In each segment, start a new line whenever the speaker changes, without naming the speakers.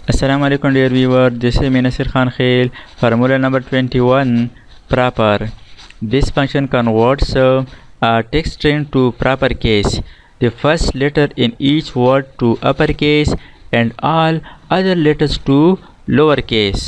Assalamu alaikum dear viewer, this is me Nasir Khan Khail. Formula number 21, proper. This function converts a text string to proper case. The first letter in each word to uppercase and all other letters to lower case.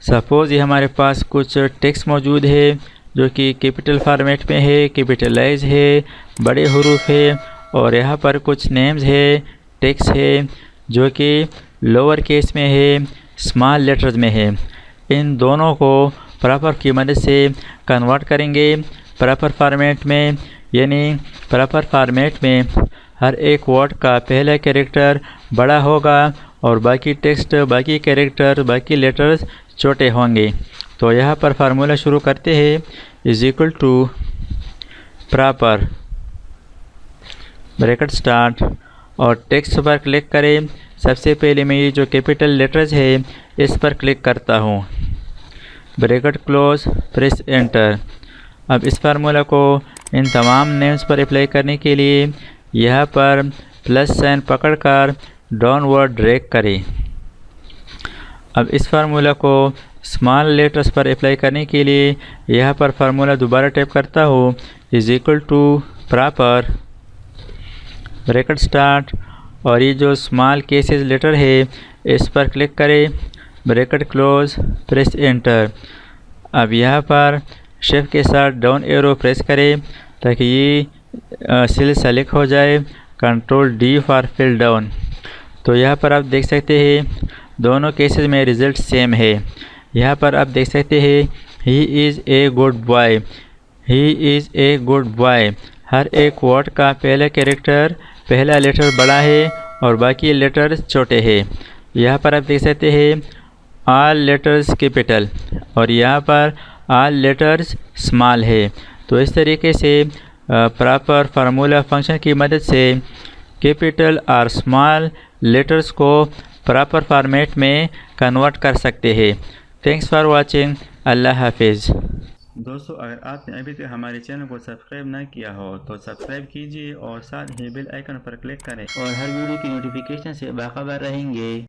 Suppose ये हमारे पास कुछ text मौजूद है जो कि capital format में है, capitalise है, बड़े हरूफ है, और यहाँ पर कुछ नेम्स है, टेक्स्ट है जो कि लोअर केस में है, स्मॉल लेटर्स में है। इन दोनों को प्रॉपर की मदद से कन्वर्ट करेंगे प्रॉपर फॉर्मेट में, यानी प्रॉपर फॉर्मेट में हर एक वर्ड का पहला कैरेक्टर बड़ा होगा और बाकी टेक्स्ट, बाकी कैरेक्टर, बाकी लेटर्स छोटे होंगे। तो यहाँ पर फार्मूला शुरू करते हैं। Is equal to proper bracket start और टेक्स्ट पर क्लिक करें। सबसे पहले मैं ये जो कैपिटल लेटर्स है इस पर क्लिक करता हूँ, ब्रैकेट क्लोज, प्रेस एंटर। अब इस फार्मूला को इन तमाम नेम्स पर अप्लाई करने के लिए यहाँ पर प्लस साइन पकड़कर डाउनवर्ड ड्रैग करें। अब इस फार्मूला को स्मॉल लेटर्स पर अप्लाई करने के लिए यहाँ पर फार्मूला दोबारा टाइप करता हूँ, is equal to proper bracket start और ये जो स्मॉल केसेस लेटर है इस पर क्लिक करें, ब्रैकेट क्लोज, प्रेस एंटर। अब यहाँ पर शिफ्ट के साथ डाउन एरो प्रेस करें ताकि ये सेल सेलेक्ट हो जाए, control D for fill down. तो यहाँ पर आप देख सकते हैं दोनों केसेस में रिज़ल्ट सेम है। यहाँ पर आप देख सकते हैं he is a good boy, he is a good boy. हर एक वर्ड का पहला कैरेक्टर, पहला लेटर बड़ा है और बाकी लेटर्स छोटे हैं। यहाँ पर आप देख सकते हैं ऑल लेटर्स कैपिटल और यहाँ पर ऑल लेटर्स स्मॉल है। तो इस तरीके से प्रॉपर फार्मूला फंक्शन की मदद से कैपिटल और स्मॉल लेटर्स को प्रॉपर फॉर्मेट में कन्वर्ट कर सकते हैं। Thanks for watching. अल्लाह हाफिज़। दोस्तों, अगर आपने अभी तक हमारे चैनल को सब्सक्राइब ना किया हो तो सब्सक्राइब कीजिए और साथ ही बेल आइकन पर क्लिक करें और हर वीडियो की नोटिफिकेशन से बाखबर रहेंगे।